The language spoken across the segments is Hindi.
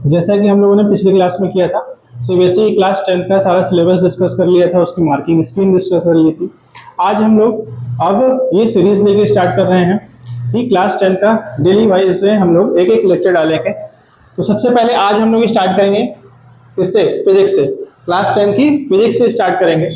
जैसा कि हम लोगों ने पिछली क्लास में किया था, सीबीएसई क्लास 10 का सारा सिलेबस डिस्कस कर लिया था, उसकी मार्किंग स्कीम डिस्कस कर ली थी। आज हम लोग अब ये सीरीज लेके स्टार्ट कर रहे हैं कि क्लास 10 का डेली वाइज में हम लोग एक एक लेक्चर डालेंगे। तो सबसे पहले आज हम लोग स्टार्ट करेंगे किससे? फिजिक्स से। क्लास 10 की फिजिक्स से स्टार्ट करेंगे।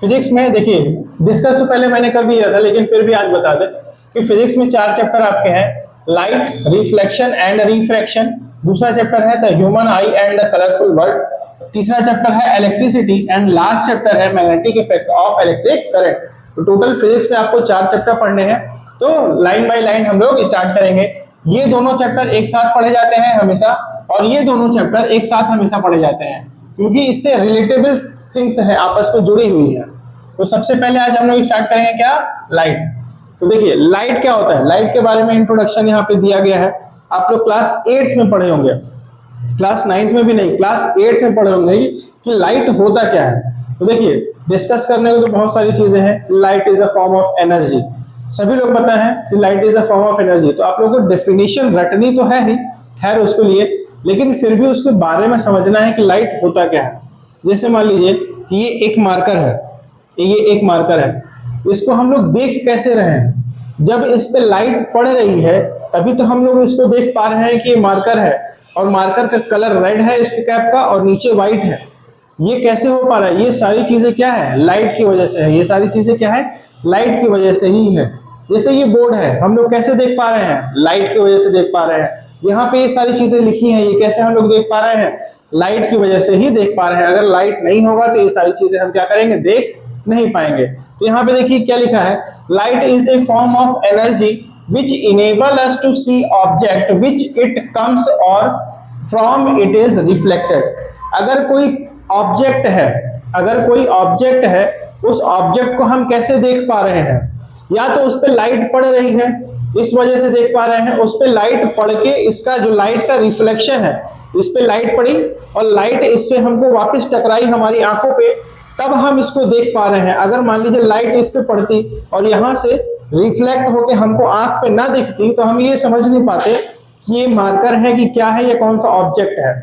फिजिक्स में देखिए, डिस्कस तो पहले मैंने कर दिया था, लेकिन फिर भी आज बता दें कि फिजिक्स में 4 चैप्टर आपके हैं, लाइट, रिफ्लेक्शन एंड रिफ्रैक्शन। दूसरा चैप्टर है the human I and the colourful world. तीसरा चैप्टर है इलेक्ट्रिसिटी एंड लास्ट चैप्टर है magnetic effect of electric current. तो टोटल फिजिक्स में आपको 4 चैप्टर पढ़ने हैं। तो लाइन बाय लाइन हम लोग स्टार्ट करेंगे। ये दोनों चैप्टर एक साथ पढ़े जाते हैं हमेशा, और ये दोनों चैप्टर एक साथ हमेशा पढ़े जाते हैं, क्योंकि इससे रिलेटेबल थिंग्स है, आपस में जुड़ी हुई है। तो सबसे पहले आज हम लोग स्टार्ट करेंगे क्या? लाइट। तो देखिए, लाइट क्या होता है, लाइट के बारे में इंट्रोडक्शन यहाँ पे दिया गया है। आप लोग क्लास 8 में पढ़े होंगे, क्लास 9 में भी नहीं, क्लास 8 में पढ़े होंगे कि लाइट होता क्या है। तो देखिए, डिस्कस करने को तो बहुत सारी चीजें हैं। Light is a form of energy, सभी लोग पता है कि light is a form of energy. तो आप लोगों को डेफिनेशन रटनी तो है ही, खैर उसके लिए, लेकिन फिर भी उसके बारे में समझना है कि लाइट होता क्या है। जैसे मान लीजिए कि ये एक मार्कर है, ये एक मार्कर है, इसको हम लोग देख कैसे रहे हैं? जब इस पे लाइट पड़ रही है तभी तो हम लोग इसको देख पा रहे हैं कि ये मार्कर है, और मार्कर का कलर रेड है इसके कैप का, और नीचे व्हाइट है। ये कैसे हो पा रहा है? ये सारी चीजें क्या है? लाइट की वजह से है। ये सारी चीजें क्या है? लाइट की वजह से ही है। जैसे ये बोर्ड है, हम लोग कैसे देख पा रहे हैं? लाइट की वजह से देख पा रहे हैं। यहाँ पे ये सारी चीजें लिखी हैं, ये कैसे हम लोग देख पा रहे हैं? लाइट की वजह से ही देख पा रहे हैं। अगर लाइट नहीं होगा तो ये सारी चीजें हम क्या करेंगे? देख नहीं पाएंगे। तो यहाँ पे देखिए क्या लिखा है, light is a form of energy which enable us to see object which it comes or from it is reflected. अगर कोई ऑब्जेक्ट है, अगर कोई ऑब्जेक्ट है, उस ऑब्जेक्ट को हम कैसे देख पा रहे हैं? या तो उस पर लाइट पड़ रही है, इस वजह से देख पा रहे हैं। उस पर लाइट पड़ के इसका जो लाइट का रिफ्लेक्शन है, इस पे लाइट पड़ी और लाइट इस पे हमको वापस टकराई हमारी आंखों पे, तब हम इसको देख पा रहे हैं। अगर मान लीजिए लाइट इस पे पड़ती और यहाँ से रिफ्लेक्ट होके हमको आंख पे ना दिखती, तो हम ये समझ नहीं पाते कि ये मार्कर है कि क्या है, ये कौन सा ऑब्जेक्ट है।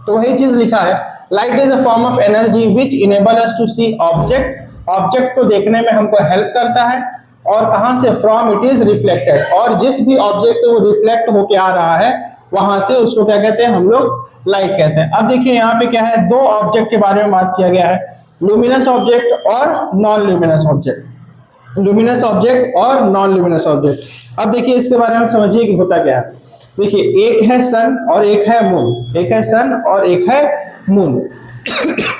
तो वही चीज लिखा है, light is a form of energy which enable us to see object. Object को देखने में हमको हेल्प करता है, और कहां से? From it is reflected. और जिस भी ऑब्जेक्ट से वो रिफ्लेक्ट होके आ रहा है, वहां से उसको क्या कहते हैं? हम लोग लाइट कहते हैं। अब देखिए यहाँ पे क्या है, 2 ऑब्जेक्ट के बारे में बात किया गया है, लुमिनस ऑब्जेक्ट और non luminous object. Luminous object और नॉन लुमिनस ऑब्जेक्ट। अब देखिए इसके बारे में समझिए कि होता क्या है। देखिए, एक है सन और एक है मून, एक है सन और एक है मून।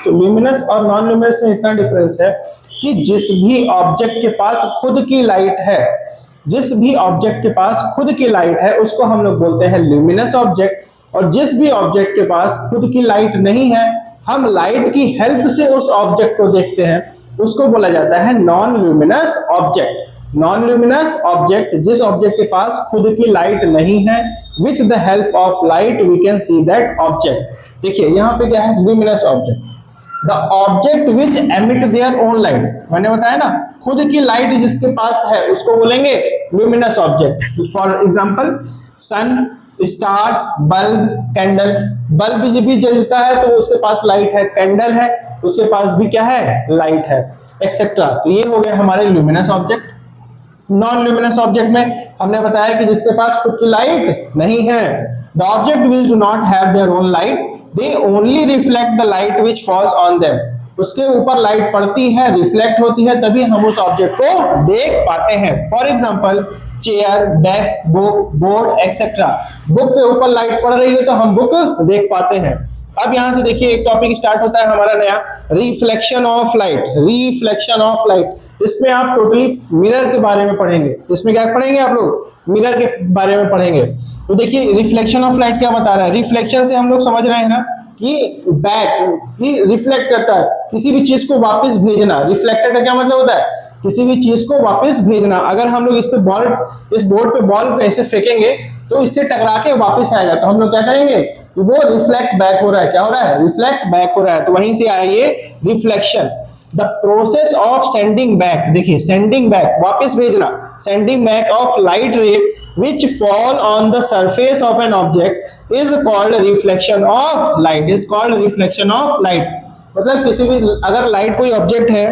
तो लुमिनस और नॉन लुमिनस में इतना डिफरेंस है कि जिस भी ऑब्जेक्ट के पास खुद की लाइट है, जिस भी ऑब्जेक्ट के पास खुद की लाइट है, उसको हम लोग बोलते हैं ल्यूमिनस ऑब्जेक्ट। और जिस भी ऑब्जेक्ट के पास खुद की लाइट नहीं है, हम लाइट की हेल्प से उस ऑब्जेक्ट को देखते हैं, उसको बोला जाता है non luminous object. Non luminous object, जिस ऑब्जेक्ट के पास खुद की लाइट नहीं है, with the help of light we can see that object. देखिए यहाँ पे क्या है, luminous object, the object which emit their own light. मैंने बताया ना, खुद की लाइट जिसके पास है उसको बोलेंगे luminous object. For example sun, stars, bulb, candle. Bulb भी जलता है तो उसके पास लाइट है, कैंडल है उसके पास भी क्या है? लाइट है, एक्सेट्रा। तो ये हो गया हमारे luminous object. Non luminous object में हमने बताया कि जिसके पास खुद की लाइट नहीं है, the object which do not have their own light, they only reflect the light which falls on them. उसके ऊपर लाइट पड़ती है, रिफ्लेक्ट होती है, तभी हम उस ऑब्जेक्ट को देख पाते हैं। For example chair, desk, book, board etcetera. Book पे ऊपर लाइट पड़ रही है तो हम बुक देख पाते हैं। अब यहां से देखिए एक टॉपिक स्टार्ट होता है हमारा नया, reflection of light. Reflection of light, इसमें आप टोटली मिरर के बारे में पढ़ेंगे। इसमें क्या पढ़ेंगे आप लोग? मिरर के बारे में पढ़ेंगे। तो देखिए रिफ्लेक्शन ऑफ लाइट क्या बता रहा है। रिफ्लेक्शन से हम लोग समझ रहे हैं ना कि बैक, कि रिफ्लेक्ट करता है, किसी भी चीज को वापस भेजना। रिफ्लेक्टेड का क्या मतलब होता है? किसी भी चीज को वापस भेजना। अगर हम लोग इस पे बॉल, इस बोर्ड पे बॉल ऐसे फेंकेंगे तो इससे टकरा के वापस आएगा, तो हम लोग क्या करेंगे? वो रिफ्लेक्ट बैक हो रहा है। क्या हो रहा है? रिफ्लेक्ट बैक हो रहा है। तो वहीं से आया ये reflection. The process of sending back, देखिए सेंडिंग बैक वापस भेजना, सेंडिंग बैक ऑफ लाइट रे which fall on the surface of an object is called reflection of light, is called reflection of light। मतलब किसी भी अगर लाइट कोई ऑब्जेक्ट है,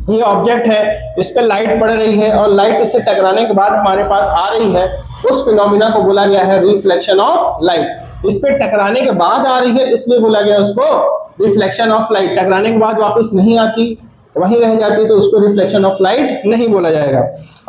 ये ऑब्जेक्ट है, इस पे लाइट पड़ रही है और लाइट इससे टकराने के बाद हमारे पास आ रही है, उस फिनोमिना को बोला गया है रिफ्लेक्शन ऑफ लाइट। इस पे टकराने के बाद आ रही है इसलिए बोला गया उसको रिफ्लेक्शन ऑफ लाइट। टकराने के बाद वापस नहीं आती, वहीं रह जाती है, तो उसको रिफ्लेक्शन ऑफ लाइट नहीं बोला जाएगा।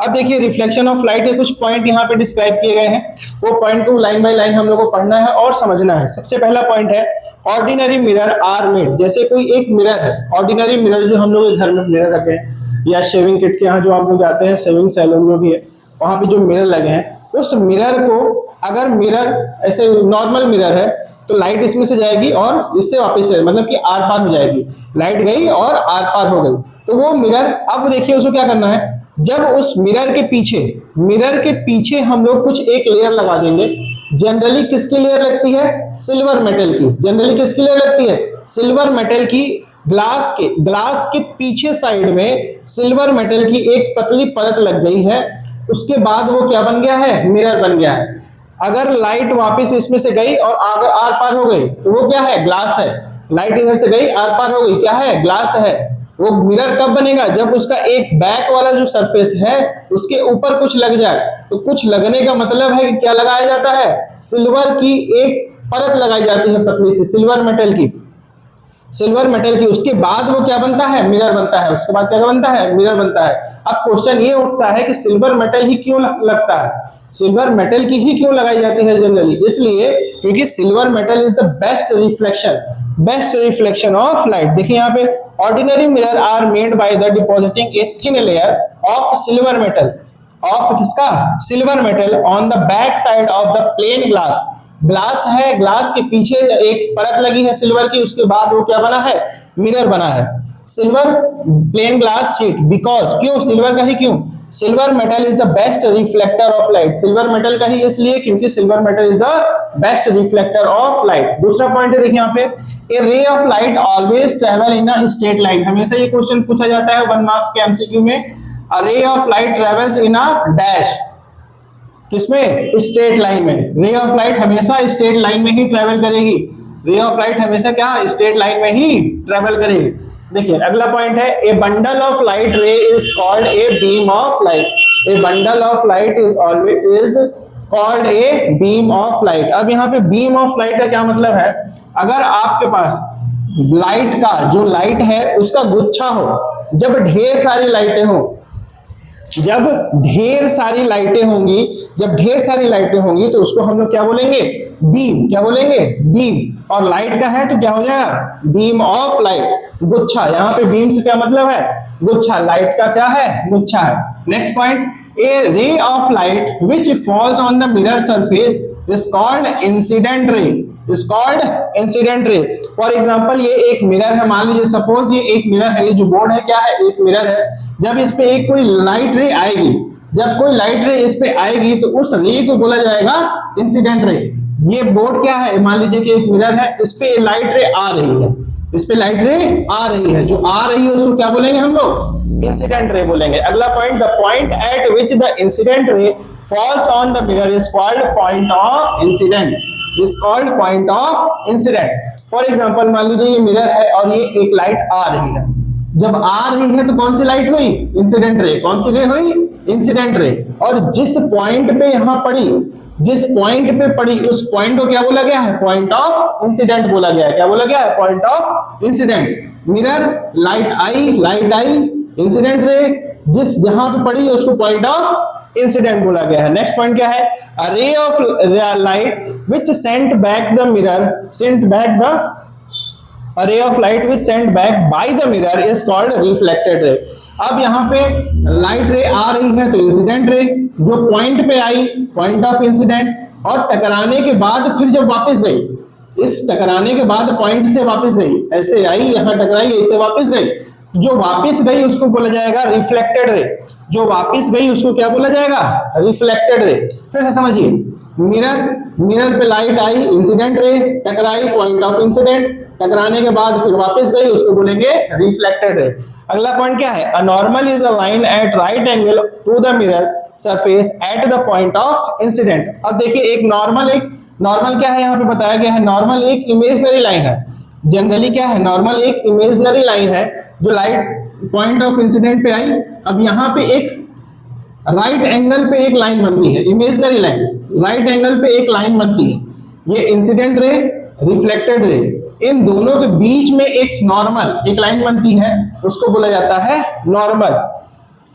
अब देखिए रिफ्लेक्शन ऑफ लाइट के कुछ पॉइंट यहाँ पे डिस्क्राइब किए गए हैं, वो पॉइंट को लाइन बाय लाइन हम लोग को पढ़ना है और समझना है। सबसे पहला पॉइंट है ऑर्डिनरी मिरर आर मेड, जैसे कोई एक मिरर है, ऑर्डिनरी मिरर जो हम लोग घर में मिरर रखे हैं या शेविंग किट के यहाँ जो आप लोग जाते हैं शेविंग सैलून में भी है, वहां पे जो मिरर लगे हैं, उस मिरर को अगर मिरर ऐसे नॉर्मल मिरर है तो लाइट इसमें से जाएगी और इससे वापस मतलब कि आर पार हो जाएगी, लाइट गई और आर पार हो गई। तो वो मिरर, अब देखिए उसको क्या करना है, जब उस मिरर के पीछे हम लोग कुछ एक लेयर लगा देंगे। जनरली किसकी लेयर लगती है? सिल्वर मेटल की। जनरली किसकी लेयर लगती है? सिल्वर मेटल की। ग्लास के पीछे साइड में सिल्वर मेटल की एक पतली परत लग गई है, उसके बाद वो क्या बन गया है? मिरर बन गया है। अगर लाइट वापस इसमें से गई और आगे आर पार हो गई तो वो क्या है? ग्लास है। लाइट इधर से गई आर पार हो गई, क्या है? ग्लास है। वो मिरर कब बनेगा? जब उसका एक बैक वाला जो सरफेस है उसके ऊपर कुछ लग जाए। तो कुछ लगने का मतलब है कि क्या लगाया जाता है? सिल्वर की एक परत लगाई जाती है पतली सी, सिल्वर मेटल की। उसके बाद वो क्या बनता है? मिरर बनता है। उसके बाद क्या बनता है? मिरर बनता है। अब क्वेश्चन ये उठता है कि सिल्वर मेटल ही क्यों लगता है? सिल्वर मेटल की ही क्यों लगाई जाती है जनरली? इसलिए क्योंकि silver metal is the best reflection of light. देखिए यहाँ पे ordinary mirror are made by the depositing a thin layer of silver metal, of किसका? Silver metal on the back side of the plain glass. Glass है, ग्लास के पीछे एक परत लगी है सिल्वर की, उसके बाद वो क्या बना है? मिरर बना है। Silver plain glass sheet, because क्यों? सिल्वर का ही क्यों? Silver metal is the best reflector of light. Silver metal का ही इसलिए क्योंकि silver metal is the best reflector of light. दूसरा पॉइंट है देखिए यहाँ पे, a ray of light always travel in a straight line. हमेशा ये क्वेश्चन पूछा जाता है 1 मार्क्स के एमसीक्यू में। A ray of light travels in a dash, किसमें? स्ट्रेट लाइन में। रे ऑफ लाइट हमेशा स्ट्रेट लाइन में ही ट्रेवल करेगी। रे ऑफ लाइट हमेशा क्या? स्ट्रेट लाइन में ही ट्रेवल करेगी। देखिए अगला पॉइंट है, ए बंडल ऑफ लाइट रे is called a beam of light. A bundle of light is called a beam of light. अब यहाँ पे बीम ऑफ लाइट का क्या मतलब है? अगर आपके पास लाइट का जो लाइट है उसका गुच्छा हो, जब ढेर सारी लाइटें हो, जब ढेर सारी लाइटें होंगी तो उसको हम लोग क्या बोलेंगे? बीम। क्या बोलेंगे? बीम। और लाइट का है तो क्या हो जाएगा? Beam of light. गुच्छा, यहाँ पे बीम से क्या मतलब है? गुच्छा। लाइट का क्या है? गुच्छा है। Next point, A ray of light which falls on the mirror surface is called incident ray. For example ये एक मिरर है, मान लीजिए सपोज ये एक मिरर है, ये जो बोर्ड है क्या है? एक मिरर है। जब इस पे एक कोई लाइट रे आएगी, जब कोई लाइट रे इस पे आएगी तो उस रे को बोला जाएगा इंसिडेंट रे। ये बोर्ड क्या है? मान लीजिए कि एक मिरर है, इस पे लाइट रे आ रही है, इस पे लाइट रे आ रही है, जो आ रही है उसको क्या बोलेंगे हम लोग? इंसिडेंट रे बोलेंगे। अगला point, the point eight which the incident ray falls on the mirror is called point of incident. Is called point of incident. For example मान लीजिए ये मिरर है और ये एक लाइट आ रही है। जब आ रही है तो कौन सी लाइट हुई? Incident ray. कौन सी रे हुई? Incident ray. और जिस पॉइंट पे यहां पड़ी, जिस पॉइंट पे पड़ी उस पॉइंट को क्या बोला गया है? पॉइंट ऑफ इंसिडेंट बोला गया है। क्या बोला गया है? Point of incident. Mirror, light I, incident ray जिस जहां पे पड़ी उसको पॉइंट ऑफ इंसिडेंट बोला गया है। नेक्स्ट पॉइंट क्या है? A ray of light which sent back by the mirror is called reflected ray. अब यहाँ पे लाइट रे आ रही है तो इंसिडेंट रे, जो पॉइंट पे आई पॉइंट ऑफ इंसिडेंट, और टकराने के बाद फिर जब वापस गई, इस टकराने के बाद पॉइंट से वापस गई, ऐसे आई यहाँ टकराई ऐसे वापस गई, जो वापस गई उसको बोला जाएगा रिफ्लेक्टेड रे। जो वापस गई उसको क्या बोला जाएगा, रिफ्लेक्टेड रे। फिर से समझिए, मिरर पे लाइट आई, इंसिडेंट रे, टकराई, पॉइंट ऑफ इंसिडेंट, टकराने के बाद फिर वापस गई, उसको बोलेंगे रिफ्लेक्टेड रे। अगला पॉइंट क्या है, a normal is a line at right angle to the mirror surface at the point of incident. अब देखिए, एक नॉर्मल क्या है यहाँ पे बताया गया है, नॉर्मल एक इमेजिनरी लाइन है। जनरली क्या है, नॉर्मल एक इमेजिनरी लाइन है जो लाइट पॉइंट ऑफ इंसिडेंट पे आई। अब यहाँ पे एक राइट एंगल पे एक लाइन बनती है, इमेजिनरी लाइन, राइट एंगल पे एक लाइन बनती है, ये इंसिडेंट रे, रिफ्लेक्टेड रे, इन दोनों के बीच में एक नॉर्मल एक लाइन बनती है, उसको बोला जाता है नॉर्मल,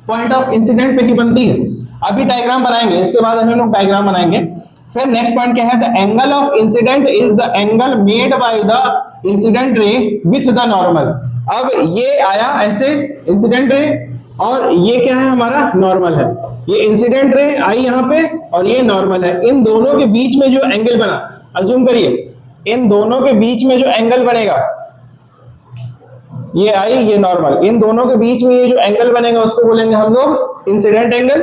पॉइंट ऑफ इंसिडेंट पे ही बनती है। अभी डायग्राम बनाएंगे, इसके बाद हम लोग डायग्राम बनाएंगे। फिर नेक्स्ट पॉइंट क्या है, the angle of incident is the angle made by the incident ray with the normal. अब ये आया ऐसे इंसिडेंट रे, और ये क्या है हमारा नॉर्मल है, ये इंसिडेंट रे आई यहाँ पे और ये नॉर्मल है। इन दोनों के बीच में जो एंगल बना, अज्यूम करिए इन दोनों के बीच में जो एंगल बनेगा, ये आई ये नॉर्मल, इन दोनों के बीच में ये जो एंगल बनेगा उसको बोलेंगे हम लोग इंसिडेंट एंगल।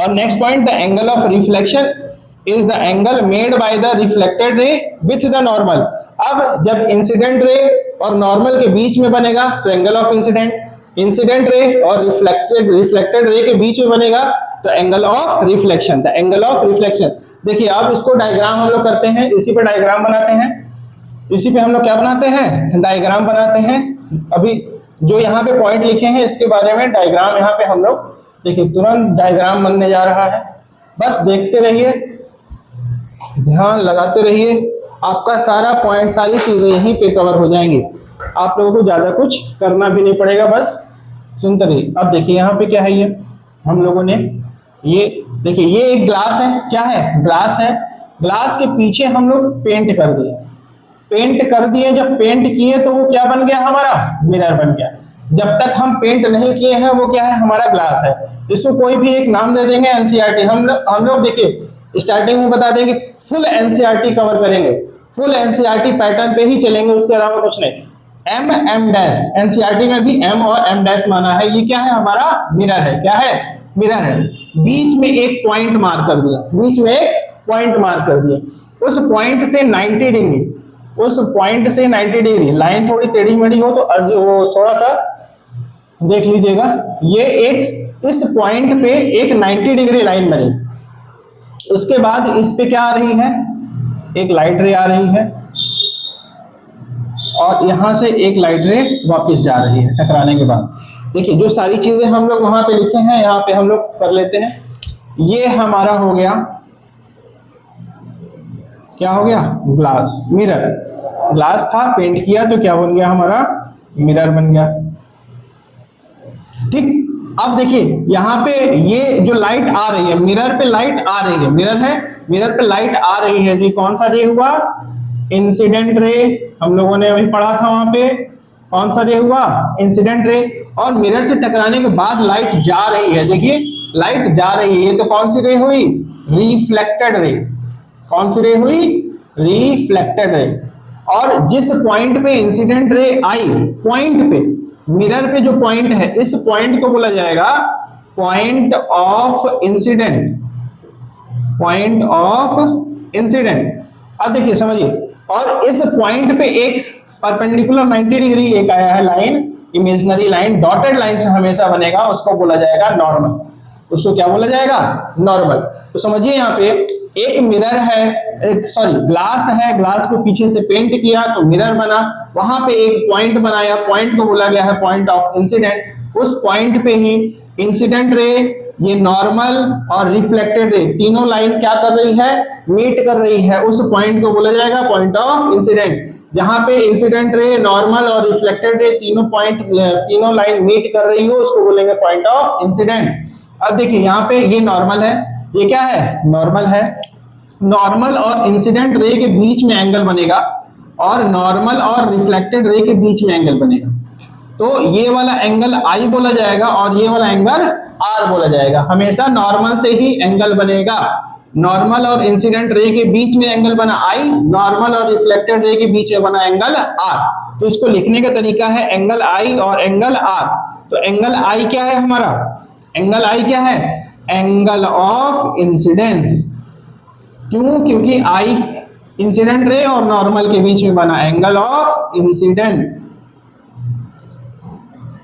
और next point, the angle of reflection is the angle made by the reflected ray with the normal. अब जब इंसिडेंट रे और नॉर्मल के बीच में बनेगा तो angle of incident, incident ray और रिफ्लेक्टेड रे के बीच में बनेगा तो angle of reflection, the angle of reflection. देखिए अब इसको डायग्राम हम लोग करते हैं, इसी पे डायग्राम बनाते हैं, इसी पे हम लोग क्या बनाते हैं, डायग्राम बनाते हैं। अभी जो यहाँ पे पॉइंट लिखे हैं इसके बारे में डायग्राम यहाँ पे हम लोग देखिए, तुरंत डायग्राम बनने जा रहा है, बस देखते रहिए, ध्यान लगाते रहिए, आपका सारा पॉइंट सारी चीजें यहीं पे कवर हो जाएंगी, आप लोगों को ज्यादा कुछ करना भी नहीं पड़ेगा, बस सुनते रहिए। अब देखिए यहाँ पे क्या है, ये हम लोगों ने ये देखिए, ये एक ग्लास है, क्या है, ग्लास है, ग्लास के पीछे हम लोग पेंट कर दिए, जब पेंट किए तो वो क्या बन गया हमारा, मिरर बन गया। जब तक हम पेंट नहीं किए हैं वो क्या है, हमारा ग्लास है। इसको कोई भी एक नाम दे देंगे, एनसीईआरटी। हम लोग देखिए स्टार्टिंग में बता देंगे फुल एनसीईआरटी कवर करेंगे, फुल एनसीईआरटी पैटर्न पे ही चलेंगे, उसके अलावा कुछ नहीं। एम डैश, एनसीईआरटी में भी एम और एम डैश माना है, ये क्या है हमारा मिरर है, क्या है, मिरर है। बीच में एक पॉइंट मार्क कर दिया, बीच में एक पॉइंट मार्क कर दिया, उस पॉइंट से 90 डिग्री, उस पॉइंट से 90 डिग्री, लाइन थोड़ी टेढ़ी मेढ़ी हो तो वो थोड़ा सा देख लीजिएगा, ये एक इस पॉइंट पे एक 90 डिग्री लाइन बनी। उसके बाद इस पे क्या आ रही है, एक लाइट रे आ रही है, और यहां से एक लाइट रे वापस जा रही है टकराने के बाद। देखिए जो सारी चीजें हम लोग वहां पे लिखे हैं यहाँ पे हम लोग कर लेते हैं। ये हमारा हो गया, क्या हो गया, ग्लास, मिरर। ग्लास था, पेंट किया तो क्या बन गया हमारा, मिरर बन गया। ठीक, अब देखिए यहाँ पे ये जो लाइट आ रही है, मिरर पे लाइट आ रही है, मिरर है, मिरर पे लाइट आ रही है, जी कौन सा रे हुआ, इंसिडेंट रे। हम लोगों ने अभी पढ़ा था वहां पे, कौन सा रे हुआ, इंसिडेंट रे। और मिरर से टकराने के बाद लाइट जा रही है, देखिए लाइट जा रही है, ये तो कौन सी रे हुई, रिफ्लेक्टेड रे। कौन सी रे हुई, रिफ्लेक्टेड रे। और जिस पॉइंट पे इंसिडेंट रे आई, पॉइंट पे, मिरर पे जो पॉइंट है, इस पॉइंट को बोला जाएगा point of incident, point of incident. अब देखिए समझिए, और इस पॉइंट पे एक परपेंडिकुलर 90 डिग्री एक आया है line, imaginary line, dotted line से हमेशा बनेगा, उसको बोला जाएगा नॉर्मल। उसको क्या बोला जाएगा, नॉर्मल। तो समझिए यहाँ पे एक मिरर है, एक सॉरी ग्लास है, ग्लास को पीछे से पेंट किया तो मिरर बना, वहां पे एक पॉइंट बनाया, पॉइंट को बोला गया है पॉइंट ऑफ इंसिडेंट। उस पॉइंट पे ही इंसिडेंट रे, ये नॉर्मल और रिफ्लेक्टेड रे, तीनों लाइन क्या कर रही है, मीट कर रही है, उस पॉइंट को बोला जाएगा पॉइंट ऑफ इंसिडेंट। जहां पे इंसिडेंट रे, नॉर्मल और रिफ्लेक्टेड रे तीनों लाइन मीट कर रही हो, उसको बोलेंगे पॉइंट ऑफ इंसिडेंट। अब देखिए यहाँ पे ये नॉर्मल है, ये क्या है, नॉर्मल है। नॉर्मल और इंसिडेंट रे के बीच में एंगल बनेगा, और नॉर्मल और रिफ्लेक्टेड रे के बीच में एंगल बनेगा, तो ये वाला एंगल आई बोला जाएगा और ये वाला एंगल आर बोला जाएगा। हमेशा नॉर्मल से ही एंगल बनेगा, नॉर्मल और इंसिडेंट रे के बीच में एंगल बना आई, नॉर्मल और रिफ्लेक्टेड रे के बीच में बना एंगल आर। तो इसको लिखने का तरीका है एंगल आई और एंगल आर। तो एंगल आई क्या है हमारा, एंगल आई क्या है? Angle of incidence. क्यों? क्योंकि आई इंसिडेंट रे और नॉर्मल के बीच में बना, एंगल ऑफ इंसिडेंट,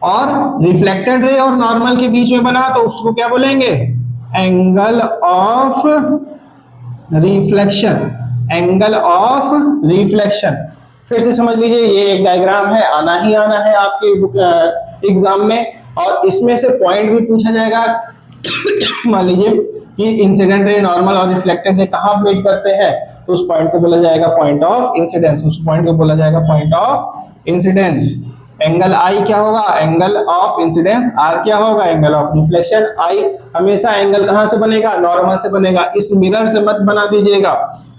और रिफ्लेक्टेड रे और नॉर्मल के बीच में बना तो उसको क्या बोलेंगे? Angle of reflection, angle of reflection. फिर से समझ लीजिए, ये एक डायग्राम है, आना ही आना है आपके एग्जाम में, और इसमें से पॉइंट भी पूछा जाएगा। मान लीजिए कि इंसिडेंट रे, नॉर्मल और रिफ्लेक्टेड रे कहाँ मीट करते हैं, तो उस पॉइंट को बोला जाएगा पॉइंट ऑफ इंसिडेंस, उस पॉइंट को बोला जाएगा पॉइंट ऑफ इंसिडेंस। एंगल आई क्या होगा? Angle of incidence. आर क्या होगा? Angle of reflection. आई हमेशा एंगल कहां से बनेगा? नॉर्मल से बनेगा। इस मिरर से मत बना दीजिएगा,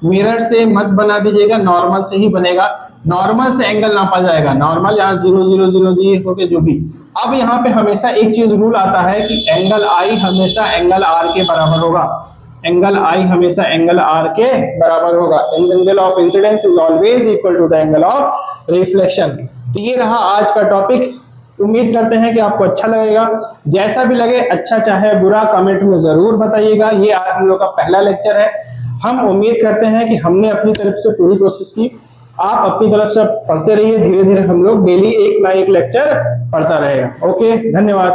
मिरर से मत बना दीजिएगा, नॉर्मल से ही बनेगा। नॉर्मल से एंगल नापा जाएगा, नॉर्मल यहाँ 0 0 0 दिए होके जो भी। अब यहाँ पे हमेशा एक चीज रूल आता है कि एंगल आई हमेशा एंगल आर के बराबर होगा, एंगल आई हमेशा एंगल आर के बराबर होगा। Angle of incidence is always equal to the angle of reflection. तो ये रहा आज का टॉपिक। उम्मीद करते हैं कि आपको अच्छा लगेगा। जैसा भी लगे, अच्छा चाहे बुरा, कमेंट में जरूर बताइएगा। ये आज हम लोग का पहला लेक्चर है। हम उम्मीद करते हैं कि हमने अपनी तरफ से पूरी कोशिश की। आप अपनी तरफ से पढ़ते रहिए, धीरे धीरे हम लोग डेली एक ना एक लेक्चर पढ़ता रहेगा। ओके, धन्यवाद।